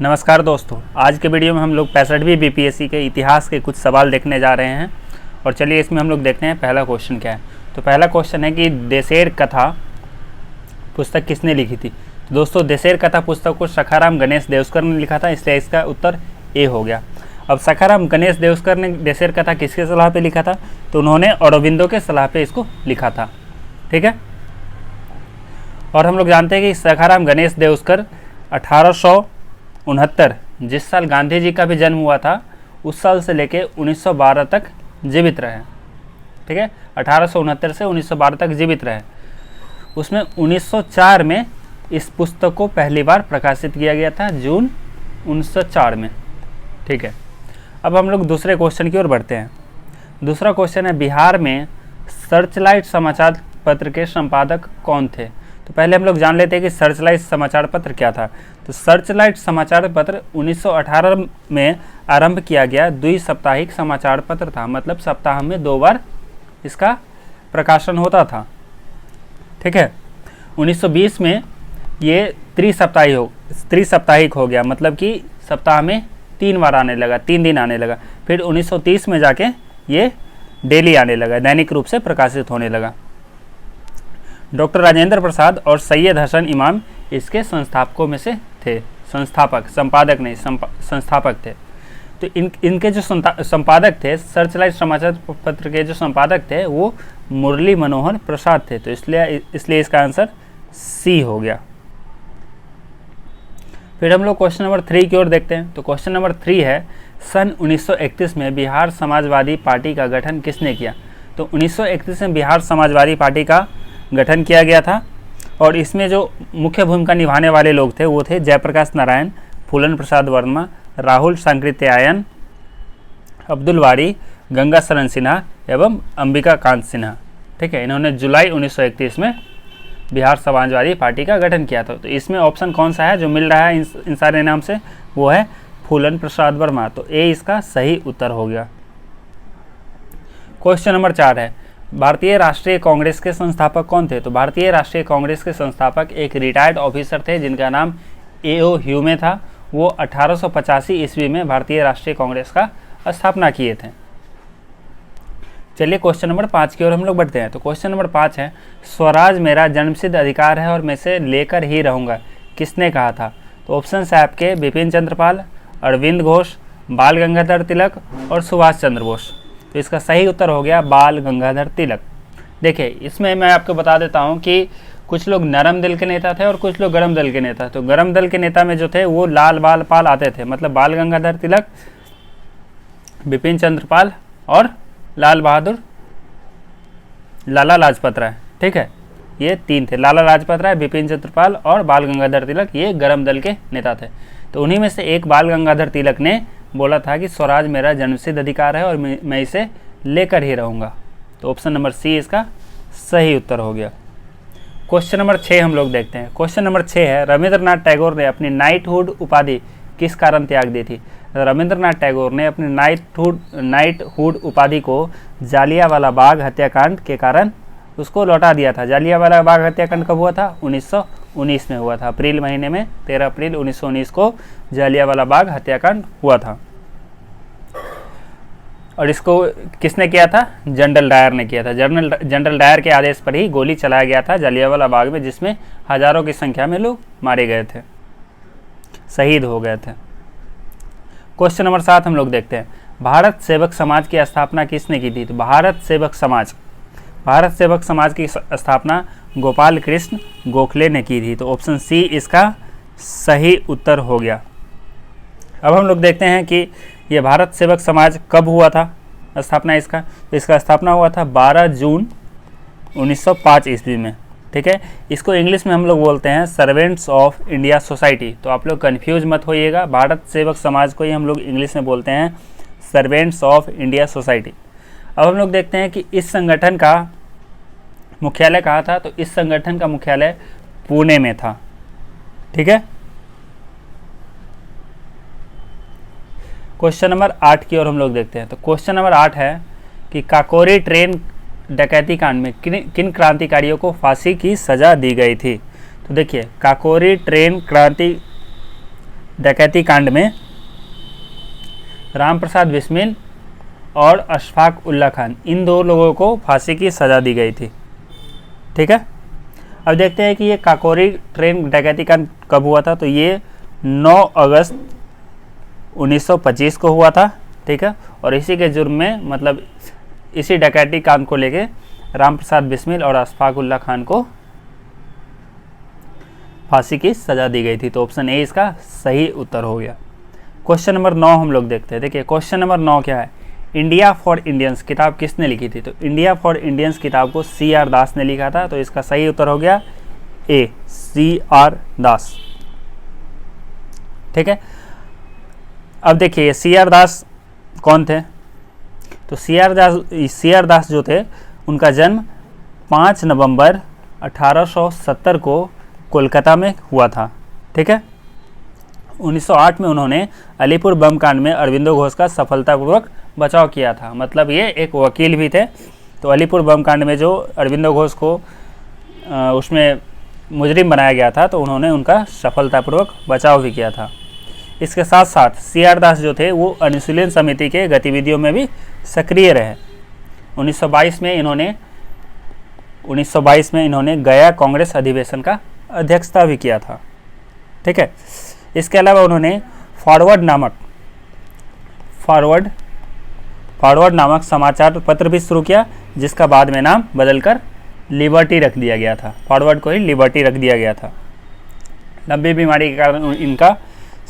नमस्कार दोस्तों, आज के वीडियो में हम लोग 65वीं बीपीएससी के इतिहास के कुछ सवाल देखने जा रहे हैं। और चलिए इसमें हम लोग देखते हैं पहला क्वेश्चन क्या है। तो पहला क्वेश्चन है कि देशेर कथा पुस्तक किसने लिखी थी। तो दोस्तों, देशेर कथा पुस्तक को सखाराम गणेश देवस्कर ने लिखा था, इसलिए इसका उत्तर ए हो गया। अब सखाराम गणेश देवस्कर ने देशेर कथा किसके सलाह पे लिखा था, तो उन्होंने अरबिंदो के सलाह पे इसको लिखा था। ठीक है। और हम लोग जानते हैं कि सखाराम गणेश देवस्कर 1869 जिस साल गांधी जी का भी जन्म हुआ था उस साल से लेके 1912 तक जीवित रहे। ठीक है, 1869 से 1912 तक जीवित रहे। उसमें 1904 में इस पुस्तक को पहली बार प्रकाशित किया गया था, जून 1904 में। ठीक है। अब हम लोग दूसरे क्वेश्चन की ओर बढ़ते हैं। दूसरा क्वेश्चन है, बिहार में सर्चलाइट समाचार पत्र के संपादक कौन थे। तो पहले हम लोग जान लेते हैं कि सर्चलाइट समाचार पत्र क्या था। तो सर्चलाइट समाचार पत्र 1918 में आरंभ किया गया द्विसाप्ताहिक समाचार पत्र था, मतलब सप्ताह में 2 बार इसका प्रकाशन होता था। ठीक है। 1920 में ये त्रिसाप्ताहिक हो गया, मतलब कि सप्ताह में 3 बार आने लगा, 3 दिन आने लगा। फिर 1930 में जाके ये डेली आने लगा, दैनिक रूप से प्रकाशित होने लगा। डॉक्टर राजेंद्र प्रसाद और सैयद हसन इमाम इसके संस्थापकों में से थे। संपादक नहीं, संस्थापक थे। तो इनके जो संपादक थे, सर्चलाइट समाचार पत्र के जो संपादक थे वो मुरली मनोहर प्रसाद थे। तो इसलिए इसका आंसर सी हो गया। फिर हम लोग क्वेश्चन नंबर 3 की ओर देखते हैं। तो क्वेश्चन नंबर 3 है, सन 1931 में बिहार समाजवादी पार्टी का गठन किसने किया। तो 1931 में बिहार समाजवादी पार्टी का गठन किया गया था और इसमें जो मुख्य भूमिका निभाने वाले लोग थे वो थे जयप्रकाश नारायण, फूलन प्रसाद वर्मा, राहुल सांकृत्यायन, अब्दुल वारी, गंगा शरण सिन्हा एवं अंबिका कांत सिन्हा। ठीक है। इन्होंने जुलाई 1931 में बिहार समाजवादी पार्टी का गठन किया था। तो इसमें ऑप्शन कौन सा है जो मिल रहा है इन सारे नाम से, वो है फूलन प्रसाद वर्मा। तो ए इसका सही उत्तर हो गया। क्वेश्चन नंबर 4 है, भारतीय राष्ट्रीय कांग्रेस के संस्थापक कौन थे। तो भारतीय राष्ट्रीय कांग्रेस के संस्थापक एक रिटायर्ड ऑफिसर थे जिनका नाम ए.ओ. ह्यूमे था। वो 1885 ईस्वी में भारतीय राष्ट्रीय कांग्रेस का स्थापना किए थे। चलिए क्वेश्चन नंबर 5 की ओर हम लोग बढ़ते हैं। तो क्वेश्चन नंबर 5 है, स्वराज मेरा जन्मसिद्ध अधिकार है और मैं इसे लेकर ही रहूँगा, किसने कहा था। तो ऑप्शन है आपके बिपिन चंद्र पाल, अरविंद घोष, बाल गंगाधर तिलक और सुभाष चंद्र बोस। तो इसका सही उत्तर हो गया बाल गंगाधर तिलक। देखिए, इसमें मैं आपको बता देता हूँ कि कुछ लोग नरम दिल के नेता थे और कुछ लोग गरम दल के नेता। तो गरम दल के नेता में जो थे वो लाल बाल पाल आते थे, मतलब बाल गंगाधर तिलक, बिपिन चंद्र पाल और लाला लाजपत राय। ठीक है, ये 3 थे, लाला लाजपत राय, बिपिन चंद्र पाल और बाल गंगाधर तिलक, ये गरम दल के नेता थे। तो उन्हीं में से एक बाल गंगाधर तिलक ने बोला था कि स्वराज मेरा जन्मसिद्ध अधिकार है और मैं इसे लेकर ही रहूँगा। तो ऑप्शन नंबर सी इसका सही उत्तर हो गया। क्वेश्चन नंबर 6 हम लोग देखते हैं। क्वेश्चन नंबर 6 है, रविंद्रनाथ टैगोर ने अपनी नाइटहुड उपाधि किस कारण त्याग दी थी। रविंद्रनाथ टैगोर ने अपनी नाइटहुड उपाधि को जालियांवाला बाग हत्याकांड के कारण उसको लौटा दिया था। जालियांवाला बाग हत्याकांड कब हुआ था? 1919 में हुआ था, अप्रैल महीने में 13 अप्रैल 1919 को जालियांवाला बाग हत्याकांड हुआ था। और इसको किसने किया था? जनरल डायर ने किया था। जनरल डायर के आदेश पर ही गोली चलाया गया था जालियांवाला बाग में, जिसमें हजारों की संख्या में लोग मारे गए थे, शहीद हो गए थे। क्वेश्चन नंबर 7 हम लोग देखते हैं, भारत सेवक समाज की स्थापना किसने की थी। तो भारत सेवक समाज की स्थापना गोपाल कृष्ण गोखले ने की थी। तो ऑप्शन सी इसका सही उत्तर हो गया। अब हम लोग देखते हैं कि ये भारत सेवक समाज कब हुआ था स्थापना इसका। तो इसका स्थापना हुआ था 12 जून 1905 ईस्वी में। ठीक है, इसको इंग्लिश में हम लोग बोलते हैं सर्वेंट्स ऑफ इंडिया सोसाइटी। तो आप लोग कंफ्यूज मत होइएगा, भारत सेवक समाज को ही हम लोग इंग्लिश में बोलते हैं सर्वेंट्स ऑफ इंडिया सोसाइटी। अब हम लोग देखते हैं कि इस संगठन का मुख्यालय कहाँ था। तो इस संगठन का मुख्यालय पुणे में था। ठीक है। क्वेश्चन नंबर 8 की ओर हम लोग देखते हैं। तो क्वेश्चन नंबर 8 है कि काकोरी ट्रेन डकैती कांड में किन क्रांतिकारियों को फांसी की सजा दी गई थी। तो देखिए, काकोरी ट्रेन डकैती कांड में राम प्रसाद बिस्मिल और अशफाक उल्ला खान, इन दो लोगों को फांसी की सज़ा दी गई थी। ठीक है, अब देखते हैं कि ये काकोरी ट्रेन डकैती कांड कब हुआ था। तो ये 9 अगस्त 1925 को हुआ था। ठीक है, और इसी के जुर्म में, मतलब इसी डकैती कांड को लेके राम प्रसाद बिस्मिल और अशफाक उल्ला खान को फांसी की सज़ा दी गई थी। तो ऑप्शन ए इसका सही उत्तर हो गया। क्वेश्चन नंबर 9 हम लोग देखते हैं। देखिए क्वेश्चन नंबर 9 क्या है, इंडिया फॉर इंडियंस किताब किसने लिखी थी। तो इंडिया फॉर इंडियंस किताब को CR दास ने लिखा था। तो इसका सही उत्तर हो गया ए, CR दास। ठीक है, अब देखिए CR दास कौन थे। तो CR दास जो थे, उनका जन्म 5 नवंबर 1870 को कोलकाता में हुआ था। ठीक है, 1908 में उन्होंने अलीपुर बम कांड में अरविंदो घोष का सफलतापूर्वक बचाव किया था। मतलब ये एक वकील भी थे। तो अलीपुर बम कांड में जो अरविंदो घोष को उसमें मुजरिम बनाया गया था, तो उन्होंने उनका सफलतापूर्वक बचाव भी किया था। इसके साथ साथ CR दास जो थे वो अनुशीलन समिति के गतिविधियों में भी सक्रिय रहे। 1922 में इन्होंने गया कांग्रेस अधिवेशन का अध्यक्षता भी किया था। ठीक है, इसके अलावा उन्होंने फॉरवर्ड नामक समाचार पत्र भी शुरू किया, जिसका बाद में नाम बदलकर लिबर्टी रख दिया गया था। फॉरवर्ड को ही लिबर्टी रख दिया गया था। लंबी बीमारी के कारण इनका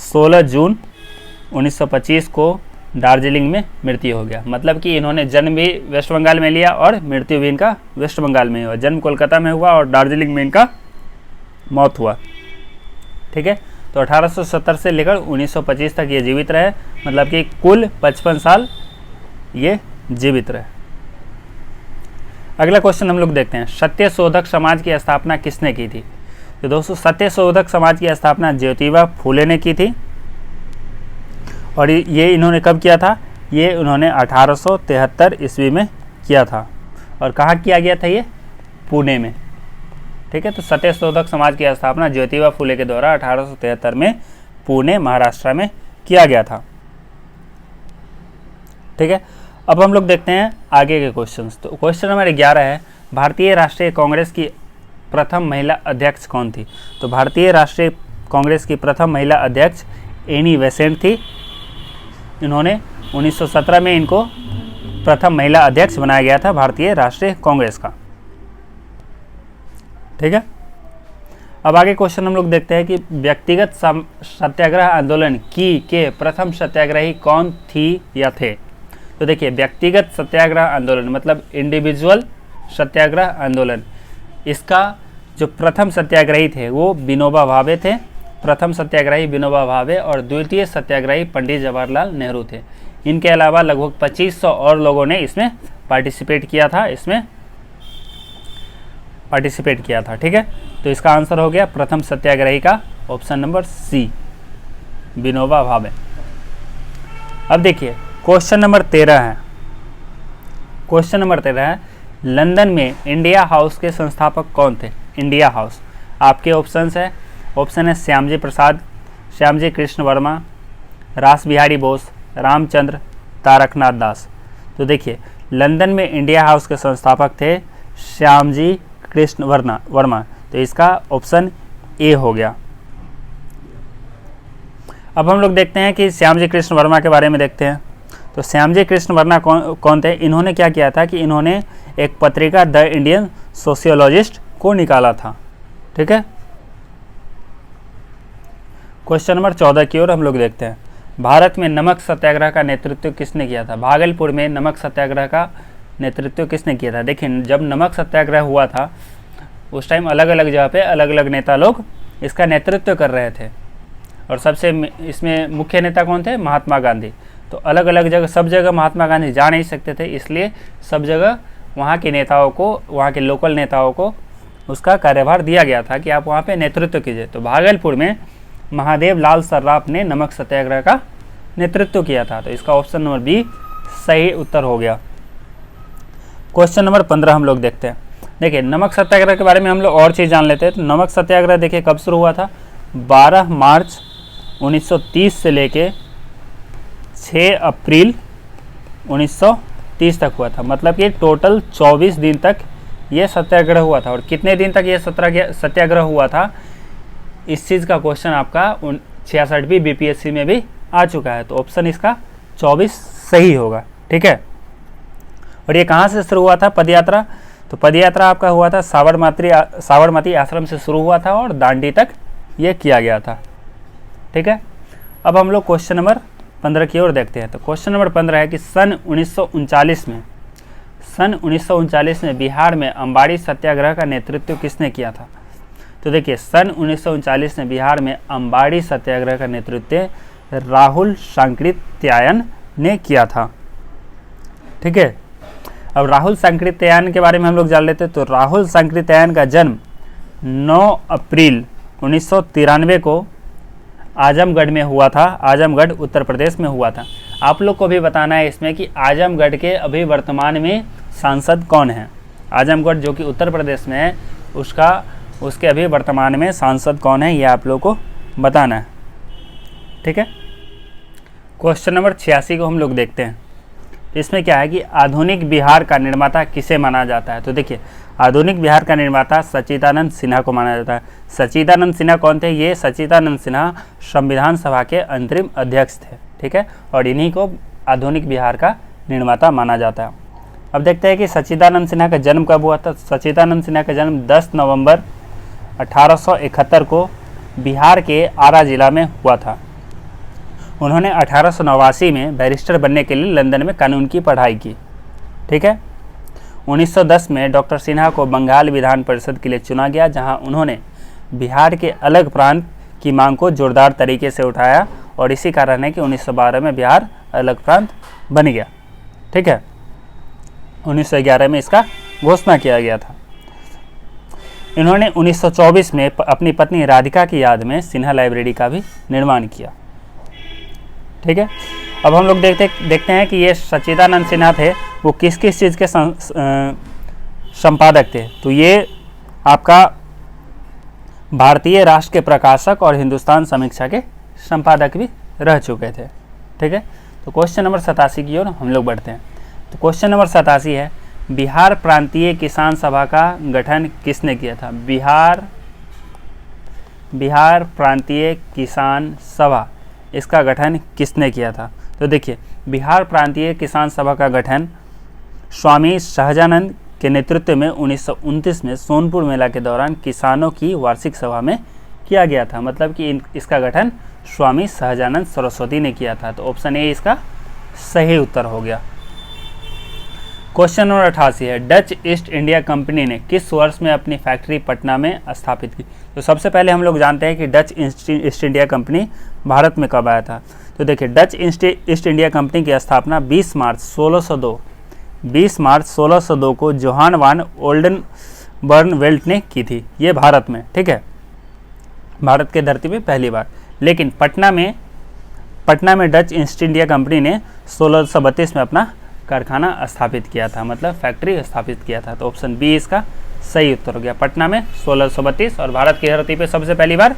16 जून 1925 को दार्जिलिंग में मृत्यु हो गया। मतलब कि इन्होंने जन्म भी वेस्ट बंगाल में लिया और मृत्यु भी इनका वेस्ट बंगाल में हुआ। जन्म कोलकाता में हुआ और दार्जिलिंग में इनका मौत हुआ। ठीक है, तो 1870 से लेकर 1925 तक ये जीवित रहे। मतलब कि कुल 55 साल ये जीवित रहे। अगला क्वेश्चन हम लोग देखते हैं, सत्यशोधक समाज की स्थापना किसने की थी। तो दोस्तों सत्यशोधक समाज की स्थापना ज्योतिबा फूले ने की थी। और ये इन्होंने कब किया था, ये उन्होंने 1873 ईस्वी में किया था। और कहाँ किया गया था, ये पुणे में। ठीक है, तो सत्यशोधक समाज की स्थापना ज्योतिबा फूले के द्वारा 1873 में पुणे महाराष्ट्र में किया गया था। ठीक है, अब हम लोग देखते हैं आगे के क्वेश्चंस। तो क्वेश्चन नंबर 11 है, भारतीय राष्ट्रीय कांग्रेस की प्रथम महिला अध्यक्ष कौन थी। तो भारतीय राष्ट्रीय कांग्रेस की प्रथम महिला अध्यक्ष एनी बेसेंट थी। इन्होंने 1917 में इनको प्रथम महिला अध्यक्ष बनाया गया था भारतीय राष्ट्रीय कांग्रेस का। ठीक है, अब आगे क्वेश्चन हम लोग देखते हैं कि व्यक्तिगत सत्याग्रह आंदोलन के प्रथम सत्याग्रही कौन थी या थे। तो देखिए व्यक्तिगत सत्याग्रह आंदोलन मतलब इंडिविजुअल सत्याग्रह आंदोलन, इसका जो प्रथम सत्याग्रही थे वो विनोबा भावे थे। प्रथम सत्याग्रही विनोबा भावे और द्वितीय सत्याग्रही पंडित जवाहरलाल नेहरू थे। इनके अलावा लगभग 2500 और लोगों ने इसमें पार्टिसिपेट किया था। ठीक है, तो इसका आंसर हो गया प्रथम सत्याग्रही का option number C, Vinoba Bhave. अब देखिए क्वेश्चन नंबर 13 है। क्वेश्चन नंबर 13 है, लंदन में इंडिया हाउस के संस्थापक कौन थे। इंडिया हाउस, आपके ऑप्शंस है। ऑप्शन है श्यामजी प्रसाद, श्यामजी कृष्ण वर्मा, रास बिहारी बोस, रामचंद्र, तारकनाथ दास। तो देखिए लंदन में इंडिया हाउस के संस्थापक थे श्यामजी कृष्ण वर्मा। तो इसका ऑप्शन ए हो गया। अब हम लोग देखते हैं कि श्यामजी कृष्ण वर्मा के बारे में देखते हैं। तो श्यामजी कृष्ण वर्मा कौन थे। इन्होंने क्या किया था कि इन्होंने एक पत्रिका द इंडियन सोशियोलॉजिस्ट को निकाला था। ठीक है, क्वेश्चन नंबर 14 की ओर हम लोग देखते हैं। भारत में नमक सत्याग्रह का नेतृत्व किसने किया था। भागलपुर में नमक सत्याग्रह का नेतृत्व किसने किया था। देखिए जब नमक सत्याग्रह हुआ था उस टाइम अलग अलग जगह पे अलग अलग नेता लोग इसका नेतृत्व कर रहे थे। और सबसे इसमें मुख्य नेता कौन थे, महात्मा गांधी। तो अलग अलग जगह, सब जगह महात्मा गांधी जा नहीं सकते थे, इसलिए सब जगह वहाँ के नेताओं को, वहाँ के लोकल नेताओं को उसका कार्यभार दिया गया था कि आप वहाँ पे नेतृत्व कीजिए। तो भागलपुर में महादेव लाल सर्राफ ने नमक सत्याग्रह का नेतृत्व किया था। तो इसका ऑप्शन नंबर बी सही उत्तर हो गया। क्वेश्चन नंबर 15 हम लोग देखते हैं। देखिए नमक सत्याग्रह के बारे में हम लोग और चीज़ जान लेते हैं। तो नमक सत्याग्रह देखिए कब शुरू हुआ था, 12 मार्च 1930 से लेके 6 अप्रैल 1930 तक हुआ था। मतलब कि टोटल 24 दिन तक ये सत्याग्रह हुआ था। और कितने दिन तक ये सत्याग्रह हुआ था, इस चीज़ का क्वेश्चन आपका 66वीं बीपीएससी में भी आ चुका है। तो ऑप्शन इसका 24 सही होगा। ठीक है। और ये कहाँ से शुरू हुआ था पदयात्रा? तो पदयात्रा आपका हुआ था साबरमती आश्रम से शुरू हुआ था और दांडी तक ये किया गया था। ठीक है। अब हम लोग क्वेश्चन नंबर 15 की ओर देखते हैं। तो क्वेश्चन नंबर 15 है कि सन 1939 में बिहार में अम्बाड़ी सत्याग्रह का नेतृत्व किसने किया था? तो देखिए, सन 1939 में बिहार में अम्बाड़ी सत्याग्रह का नेतृत्व राहुल सांकृत्यायन ने किया था। ठीक है। अब राहुल सांकृत्यायन के बारे में हम लोग जान लेते हैं। तो राहुल सांकृत्यायन का जन्म 9 अप्रैल 1993 को आजमगढ़ में हुआ था। आजमगढ़ उत्तर प्रदेश में हुआ था। आप लोग को भी बताना है इसमें कि आजमगढ़ के अभी वर्तमान में सांसद कौन है। आजमगढ़ जो कि उत्तर प्रदेश में है, उसके अभी वर्तमान में सांसद कौन है, ये आप लोग को बताना है। ठीक है। क्वेश्चन नंबर 86 को हम लोग देखते हैं। इसमें क्या है कि आधुनिक बिहार का निर्माता किसे माना जाता है? तो देखिए, आधुनिक बिहार का निर्माता सच्चिदानंद सिन्हा को माना जाता है। सच्चिदानंद सिन्हा कौन थे? ये सच्चिदानंद सिन्हा संविधान सभा के अंतरिम अध्यक्ष थे। ठीक है। और इन्हीं को आधुनिक बिहार का निर्माता माना जाता है। अब देखते हैं कि सच्चिदानंद सिन्हा का जन्म कब हुआ था। सच्चिदानंद सिन्हा का जन्म 10 नवंबर 1871 को बिहार के आरा जिला में हुआ था। उन्होंने 1889 में बैरिस्टर बनने के लिए लंदन में कानून की पढ़ाई की। ठीक है। 1910 में डॉक्टर सिन्हा को बंगाल विधान परिषद के लिए चुना गया, जहां उन्होंने बिहार के अलग प्रांत की मांग को जोरदार तरीके से उठाया और इसी कारण है कि 1912 में बिहार अलग प्रांत बन गया। ठीक है। 1911 में इसका घोषणा किया गया था। इन्होंने 1924 में अपनी पत्नी राधिका की याद में सिन्हा लाइब्रेरी का भी निर्माण किया। ठीक है। अब हम लोग देखते हैं कि ये सच्चिदानंद सिन्हा थे, वो किस किस चीज़ के संपादक थे। तो ये आपका भारतीय राष्ट्र के प्रकाशक और हिंदुस्तान समीक्षा के संपादक भी रह चुके थे। ठीक है। तो क्वेश्चन नंबर 87 की ओर हम लोग बढ़ते हैं। तो क्वेश्चन नंबर 87 है, बिहार प्रांतीय किसान सभा का गठन किसने किया था? बिहार प्रांतीय किसान सभा, इसका गठन किसने किया था? तो देखिए, बिहार प्रांतीय किसान सभा का गठन स्वामी सहजानंद के नेतृत्व में 1929 में सोनपुर मेला के दौरान किसानों की वार्षिक सभा में किया गया था। मतलब कि इसका गठन स्वामी सहजानंद सरस्वती ने किया था। तो ऑप्शन ए इसका सही उत्तर हो गया। क्वेश्चन नंबर 88 है, डच ईस्ट इंडिया कंपनी ने किस वर्ष में अपनी फैक्ट्री पटना में स्थापित की? तो सबसे पहले हम लोग जानते हैं कि Dutch east India company Bharat में कब आया था। तो देखिए, डच ईस्ट इंडिया कंपनी की स्थापना 20 मार्च 1602 को जोहान वान ओल्डनबर्नवेल्ट ने की थी। ये भारत में। ठीक है। भारत के धरती पे पहली बार। लेकिन पटना में डच ईस्ट इंडिया कंपनी ने 1632 में अपना कारखाना स्थापित किया था, मतलब फैक्ट्री स्थापित किया था। तो ऑप्शन बी इसका सही उत्तर हो गया। पटना में 1632 और भारत की धरती पे सबसे पहली बार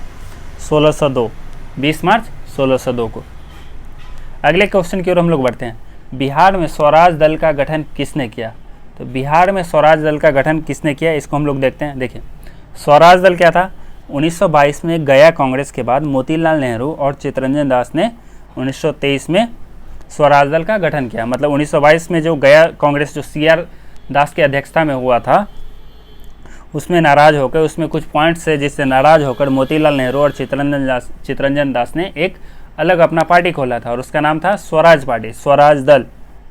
1602, 20 मार्च 1602 को। अगले क्वेश्चन की ओर हम लोग बढ़ते हैं। बिहार में स्वराज दल का गठन किसने किया? तो बिहार में स्वराज दल का गठन किसने किया, इसको हम लोग देखते हैं। देखिए, स्वराज दल क्या था? 1922 में गया कांग्रेस के बाद मोतीलाल नेहरू और चित्तरंजन दास ने 1923 में स्वराज दल का गठन किया। मतलब 1922 में जो गया कांग्रेस जो CR दास की अध्यक्षता में हुआ था, उसमें नाराज होकर, उसमें कुछ पॉइंट्स से जिससे नाराज होकर मोतीलाल नेहरू और चित्तरंजन दास ने एक अलग अपना पार्टी खोला था और उसका नाम था स्वराज पार्टी, स्वराज दल।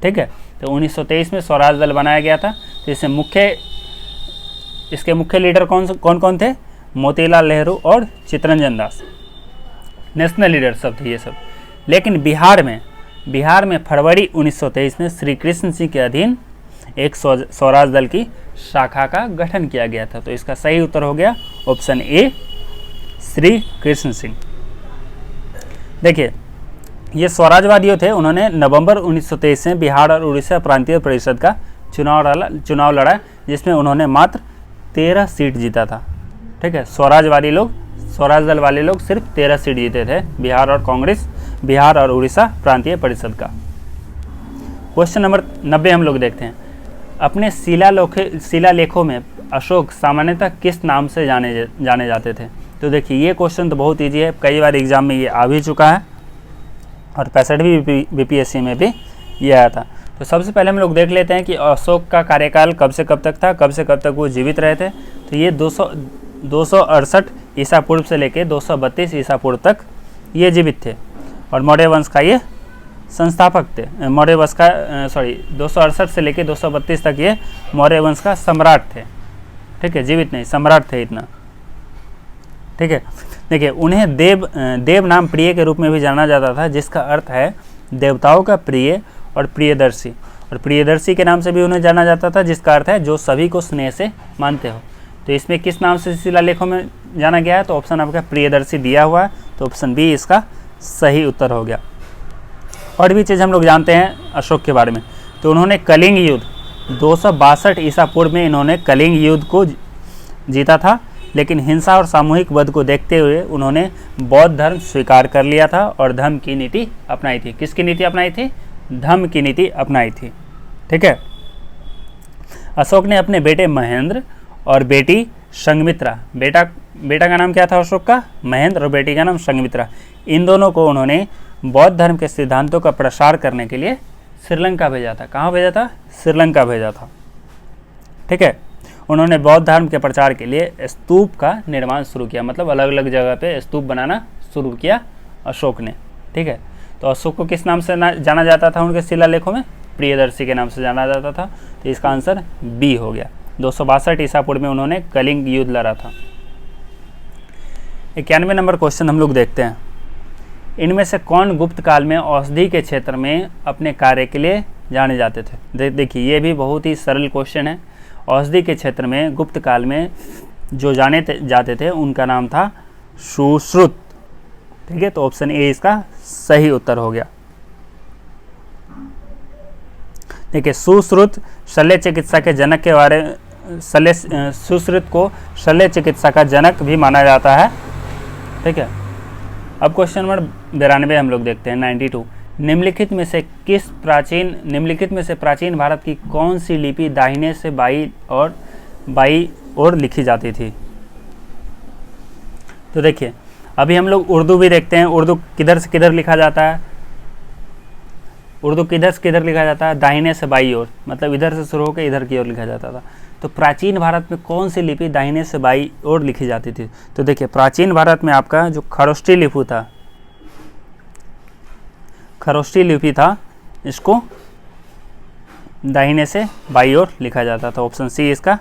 ठीक है। तो 1923 में स्वराज दल बनाया गया था। तो इसके मुख्य लीडर कौन थे? मोतीलाल नेहरू और चित्तरंजन दास, नेशनल लीडर सब थे ये सब। लेकिन बिहार में फरवरी 1923 में श्री कृष्ण सिंह के अधीन एक स्वराज दल की शाखा का गठन किया गया था। तो इसका सही उत्तर हो गया ऑप्शन ए, श्री कृष्ण सिंह। देखिए, ये स्वराजवादियों थे। उन्होंने नवंबर 1923 में बिहार और उड़ीसा प्रांतीय परिषद का चुनाव लड़ा, जिसमें उन्होंने मात्र 13 सीट जीता था। ठीक है। स्वराजवादी लोग स्वराज दल वाले लोग सिर्फ 13 सीट जीते थे, बिहार और उड़ीसा प्रांतीय परिषद का। क्वेश्चन नंबर 90 हम लोग देखते हैं। अपने शिलालेखों में अशोक सामान्यतः किस नाम से जाने जाते थे? तो देखिए ये क्वेश्चन तो बहुत ईजी है, कई बार एग्जाम में ये आ भी चुका है और 65वीं बीपीएससी में भी ये आया था। तो सबसे पहले हम लोग देख लेते हैं कि अशोक का कार्यकाल कब से कब तक था, कब से कब तक वो जीवित रहे थे। तो ये 268 ईसा पूर्व से लेके 232 ईसा पूर्व तक ये जीवित थे और मौर्य वंश का ये संस्थापक थे। मौर्य वंश का 268 से लेके 232 तक ये मौर्य वंश का सम्राट थे। ठीक है, जीवित नहीं, सम्राट थे इतना। ठीक है, देखिए उन्हें देव नाम प्रिय के रूप में भी जाना जाता था, जिसका अर्थ है देवताओं का प्रिय और प्रियदर्शी। और प्रियदर्शी के नाम से भी उन्हें जाना जाता था, जिसका अर्थ है जो सभी को स्नेह से मानते हो। तो इसमें किस नाम से शिलालेखों में जाना गया है? तो ऑप्शन आपका प्रियदर्शी दिया हुआ है, तो ऑप्शन बी इसका सही उत्तर हो गया। और भी चीज़ हम लोग जानते हैं अशोक के बारे में। तो उन्होंने कलिंग युद्ध 262 ईसा पूर्व में इन्होंने कलिंग युद्ध को जीता था, लेकिन हिंसा और सामूहिक वध को देखते हुए उन्होंने बौद्ध धर्म स्वीकार कर लिया था और धम्म की नीति अपनाई थी। किसकी नीति अपनाई थी? धम्म की नीति अपनाई थी। ठीक है, अशोक ने अपने बेटे महेंद्र और बेटी संघमित्रा, बेटा का नाम क्या था अशोक का? महेंद्र, और बेटी का नाम संघमित्रा, इन दोनों को उन्होंने बौद्ध धर्म के सिद्धांतों का प्रसार करने के लिए श्रीलंका भेजा था। कहाँ भेजा था? श्रीलंका भेजा था। ठीक है, उन्होंने बौद्ध धर्म के प्रचार के लिए स्तूप का निर्माण शुरू किया, मतलब अलग अलग जगह पे स्तूप बनाना शुरू किया अशोक ने। ठीक है, तो अशोक को किस नाम से जाना जाता था? उनके शिलालेखों में प्रियदर्शी के नाम से जाना जाता था। तो इसका आंसर बी हो गया। 262 ईसा पूर्व में उन्होंने कलिंग युद्ध लड़ा था। 91 नंबर क्वेश्चन हम लोग देखते हैं। इनमें से कौन गुप्त काल में औषधि के क्षेत्र में अपने कार्य के लिए जाने जाते थे? देखिए ये भी बहुत ही सरल क्वेश्चन है। औषधि के क्षेत्र में गुप्त काल में जो जाते थे उनका नाम था सुश्रुत। ठीक है, तो ऑप्शन ए इसका सही उत्तर हो गया। देखिए सुश्रुत शल्य चिकित्सा के जनक के बारे में, सुश्रुत को शल्य चिकित्सा का जनक भी माना जाता है। ठीक है, अब क्वेश्चन नंबर 92 हम लोग देखते हैं। 92, निम्नलिखित में से प्राचीन भारत की कौन सी लिपि दाहिने से बाई ओर लिखी जाती थी? तो देखिए अभी हम लोग उर्दू भी देखते हैं। उर्दू किधर से किधर लिखा जाता है? उर्दू किधर से किधर लिखा जाता है? दाहिने से बाई ओर, मतलब इधर से शुरू होकर इधर की ओर लिखा जाता था। तो प्राचीन भारत में कौन सी लिपि दाहिने से बाई ओर लिखी जाती थी? तो देखिए प्राचीन भारत में आपका जो खरोष्ठी लिपि था, इसको दाहिने से बाई ओर लिखा जाता था। ऑप्शन सी इसका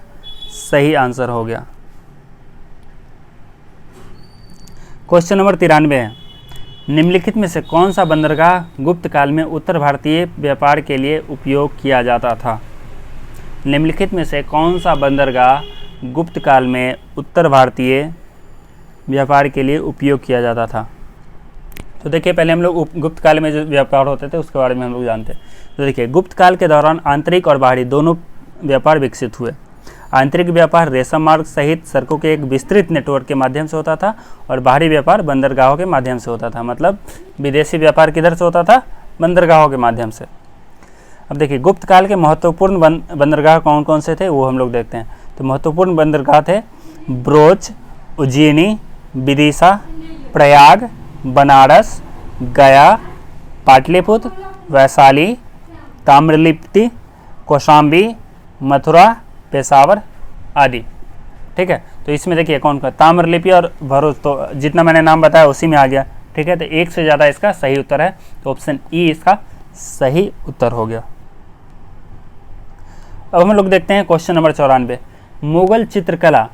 सही आंसर हो गया। क्वेश्चन नंबर 93 है। निम्नलिखित में से कौन सा बंदरगाह गुप्त काल में उत्तर भारतीय व्यापार के लिए उपयोग किया जाता था? निम्नलिखित में से कौन सा बंदरगाह गुप्त काल में उत्तर भारतीय व्यापार के लिए उपयोग किया जाता था? तो देखिए पहले हम लोग गुप्त काल में जो व्यापार होते थे उसके बारे में हम लोग जानते हैं। तो देखिए गुप्त काल के दौरान आंतरिक और बाहरी दोनों व्यापार विकसित हुए। आंतरिक व्यापार रेशम मार्ग सहित सड़कों के एक विस्तृत नेटवर्क के माध्यम से होता था और बाहरी व्यापार बंदरगाहों के माध्यम से होता था। मतलब विदेशी व्यापार किधर से होता था? बंदरगाहों के माध्यम से। अब देखिए गुप्त काल के महत्वपूर्ण बंदरगाह कौन कौन से थे वो हम लोग देखते हैं। तो महत्वपूर्ण बंदरगाह थे ब्रोच, उज्जैनी, विदिशा, प्रयाग, बनारस, गया, पाटलिपुत्र, वैशाली, ताम्रलिप्ति, कौशाम्बी, मथुरा, पेशावर आदि। ठीक है, तो इसमें देखिए कौन कौन? ताम्रलिपि और भरूच, तो जितना मैंने नाम बताया उसी में आ गया। ठीक है, तो एक से ज़्यादा इसका सही उत्तर है, तो ऑप्शन ई इसका सही उत्तर हो गया। अब हम लोग देखते हैं क्वेश्चन नंबर 94। मुगल चित्रकला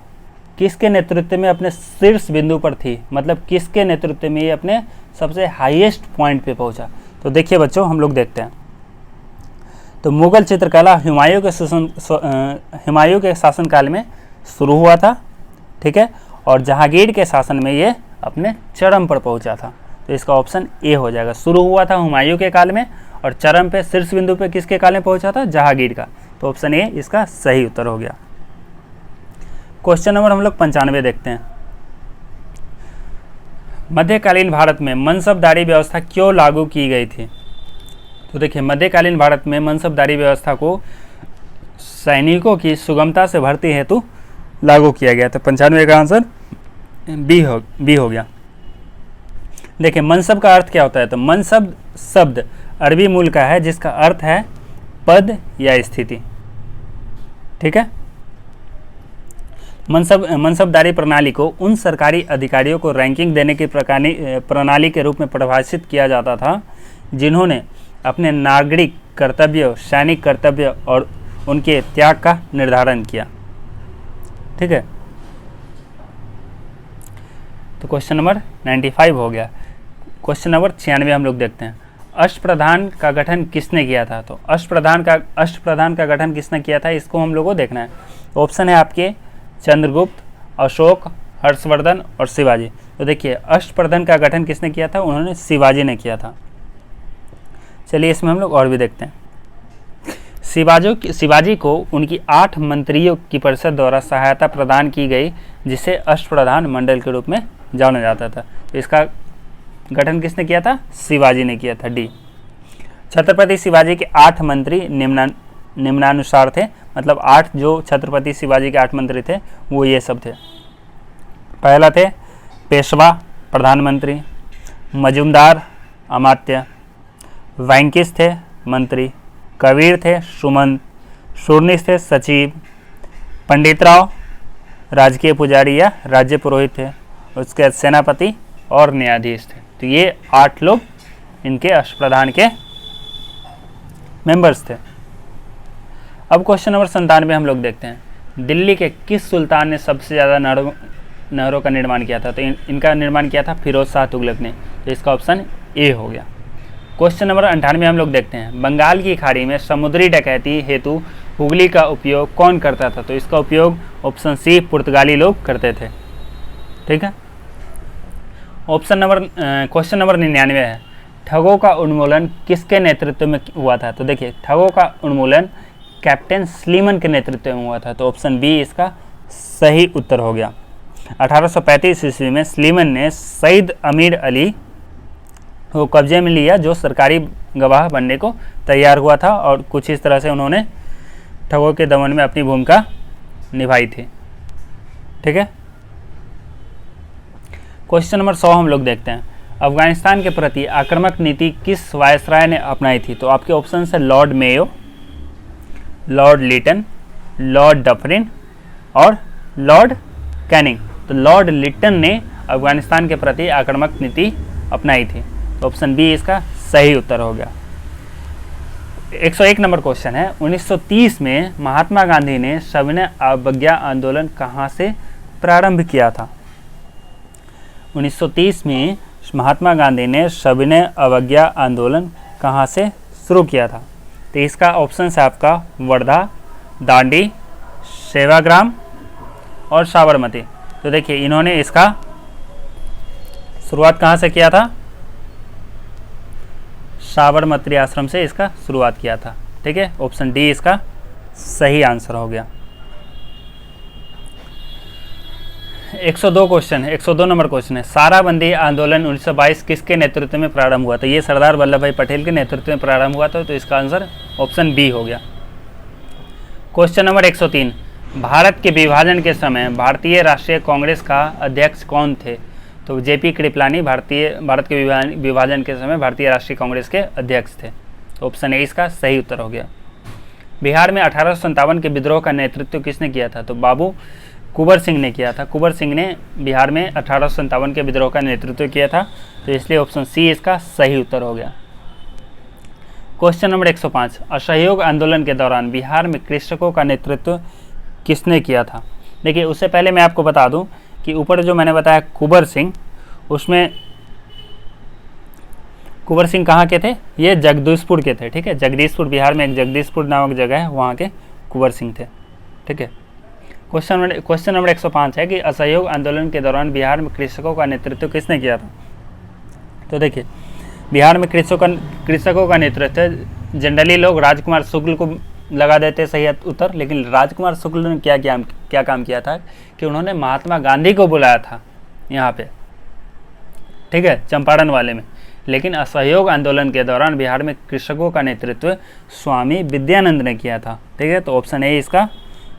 किसके नेतृत्व में अपने शीर्ष बिंदु पर थी? मतलब किसके नेतृत्व में ये अपने सबसे हाईएस्ट पॉइंट पे पहुंचा? तो देखिए बच्चों हम लोग देखते हैं। तो मुगल चित्रकला हुमायूं के शासनकाल में शुरू हुआ था। ठीक है, और जहांगीर के शासन में ये अपने चरम पर पहुंचा था। तो इसका ऑप्शन ए हो जाएगा। शुरू हुआ था हुमायूं के काल में और चरम पे शीर्ष बिंदु पे किसके काल में पहुंचा था? जहांगीर का। तो ऑप्शन ए इसका सही उत्तर हो गया। क्वेश्चन नंबर हम लोग 95 देखते हैं। मध्यकालीन भारत में मनसबदारी व्यवस्था क्यों लागू की गई थी? तो देखिए, मध्यकालीन भारत में मनसबदारी व्यवस्था को सैनिकों की सुगमता से भर्ती हेतु लागू किया गया। तो 95 का आंसर बी हो गया। देखिए, मनसब का अर्थ क्या होता है? तो मनसब शब्द अरबी मूल का है जिसका अर्थ है पद या स्थिति। ठीक है। मनसबदारी प्रणाली को उन सरकारी अधिकारियों को रैंकिंग देने की प्रणाली के रूप में परिभाषित किया जाता था जिन्होंने अपने नागरिक कर्तव्य, सैनिक कर्तव्य और उनके त्याग का निर्धारण किया। ठीक है। तो क्वेश्चन नंबर 95 हो गया। क्वेश्चन नंबर 96 हम लोग देखते हैं। अष्टप्रधान का गठन किसने किया था? तो अष्टप्रधान का गठन किसने किया था, इसको हम लोग को देखना है। ऑप्शन है आपके चंद्रगुप्त, अशोक, हर्षवर्धन और शिवाजी। तो देखिए, अष्टप्रधान का गठन किसने किया था? उन्होंने शिवाजी ने किया था। चलिए इसमें हम लोग और भी देखते हैं। शिवाजी को उनकी 8 मंत्रियों की परिषद द्वारा सहायता प्रदान की गई जिसे अष्टप्रधान मंडल के रूप में जाना जाता था। तो इसका गठन किसने किया था? शिवाजी ने किया था। डी। छत्रपति शिवाजी के 8 मंत्री निम्नानुसार थे। मतलब 8 जो छत्रपति शिवाजी के 8 मंत्री थे वो ये सब थे। पहला थे पेशवा प्रधानमंत्री, मजुमदार अमात्य, वैंकिस थे मंत्री, कबीर थे सुमंत, शूरनीस थे सचिव, पंडितराव राजकीय पुजारी या राज्य पुरोहित थे, उसके बाद सेनापति और न्यायाधीश थे। तो ये 8 लोग इनके अष्टप्रधान के मेंबर्स थे। अब क्वेश्चन नंबर 97 हम लोग देखते हैं। दिल्ली के किस सुल्तान ने सबसे ज़्यादा नहरों का निर्माण किया था? तो इनका निर्माण किया था फिरोज शाह तुगलक ने। तो इसका ऑप्शन ए हो गया। क्वेश्चन नंबर 98 हम लोग देखते हैं। बंगाल की खाड़ी में समुद्री डकैती हेतु हुगली का उपयोग कौन करता था? तो इसका उपयोग ऑप्शन सी पुर्तगाली लोग करते थे। ठीक है। क्वेश्चन नंबर 99 है। ठगों का उन्मूलन किसके नेतृत्व में हुआ था? तो देखिए, ठगों का उन्मूलन कैप्टन स्लीमन के नेतृत्व में हुआ था। तो ऑप्शन बी इसका सही उत्तर हो गया। 1835 ईस्वी में स्लीमन ने सईद अमीर अली को कब्जे में लिया जो सरकारी गवाह बनने को तैयार हुआ था और कुछ इस तरह से उन्होंने ठगों के दमन में अपनी भूमिका निभाई थी। ठीक है। क्वेश्चन नंबर 100 हम लोग देखते हैं। अफगानिस्तान के प्रति आक्रामक नीति किस वायसराय ने अपनाई थी? तो आपके ऑप्शन है Lord Mayo, Lord Lytton, Lord Dufferin और लॉर्ड कैनिंग। तो लॉर्ड लिटन ने अफगानिस्तान के प्रति आक्रामक नीति अपनाई थी। तो ऑप्शन बी इसका सही उत्तर हो गया। 101 नंबर क्वेश्चन है। 1930 में महात्मा गांधी ने सविनय अवज्ञा आंदोलन कहाँ से प्रारंभ किया था? 1930 में महात्मा गांधी ने सविनय अवज्ञा आंदोलन कहाँ से शुरू किया था? तो इसका ऑप्शन है आपका वर्धा, दांडी, सेवाग्राम और साबरमती। तो देखिए, इन्होंने इसका शुरुआत कहाँ से किया था? साबरमती आश्रम से इसका शुरुआत किया था। ठीक है। ऑप्शन डी इसका सही आंसर हो गया। 102 क्वेश्चन है। 102 नंबर क्वेश्चन है। साराबंदी आंदोलन 1922 किसके नेतृत्व में प्रारंभ हुआ? तो ये सरदार वल्लभ भाई पटेल के नेतृत्व में प्रारंभ हुआ था। तो इसका आंसर ऑप्शन बी हो गया। Question number 103। भारत के विभाजन के समय भारतीय राष्ट्रीय कांग्रेस का अध्यक्ष कौन थे? तो जेपी कृपलानी भारत के विभाजन के समय भारतीय राष्ट्रीय कांग्रेस के अध्यक्ष थे। तो ऑप्शन ए इसका सही उत्तर हो गया। बिहार में 1857 के विद्रोह का नेतृत्व किसने किया था? तो बाबू कुंवर सिंह ने किया था। कुंवर सिंह ने बिहार में 1857 के विद्रोह का नेतृत्व किया था। तो इसलिए ऑप्शन सी इसका सही उत्तर हो गया। Question number 105। असहयोग आंदोलन के दौरान बिहार में कृषकों का नेतृत्व किसने किया था? देखिए, उससे पहले मैं आपको बता दूं कि ऊपर जो मैंने बताया कुंवर सिंह, उसमें कुंवर सिंह कहाँ के थे? ये जगदीशपुर के थे। ठीक है। जगदीशपुर, बिहार में एक जगदीशपुर नामक जगह है, वहाँ के कुंवर सिंह थे। ठीक है। क्वेश्चन नंबर 105 है कि असहयोग आंदोलन के दौरान बिहार में कृषकों का नेतृत्व किसने किया था? तो देखिए, बिहार में कृषकों का नेतृत्व जनरली लोग राजकुमार शुक्ल को लगा देते सही उत्तर, लेकिन राजकुमार शुक्ल ने क्या काम किया था कि उन्होंने महात्मा गांधी को बुलाया था यहाँ पे ठीक है, चंपारण वाले में। लेकिन असहयोग आंदोलन के दौरान बिहार में कृषकों का नेतृत्व स्वामी विद्यानंद ने किया था। ठीक है, तो ऑप्शन ए इसका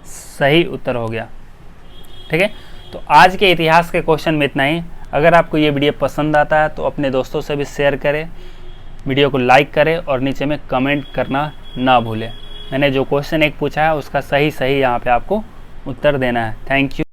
सही उत्तर हो गया। ठीक है, तो आज के इतिहास के क्वेश्चन में इतना ही। अगर आपको ये वीडियो पसंद आता है तो अपने दोस्तों से भी शेयर करें, वीडियो को लाइक करें और नीचे में कमेंट करना ना भूलें। मैंने जो क्वेश्चन एक पूछा है उसका सही यहाँ पे आपको उत्तर देना है। Thank you.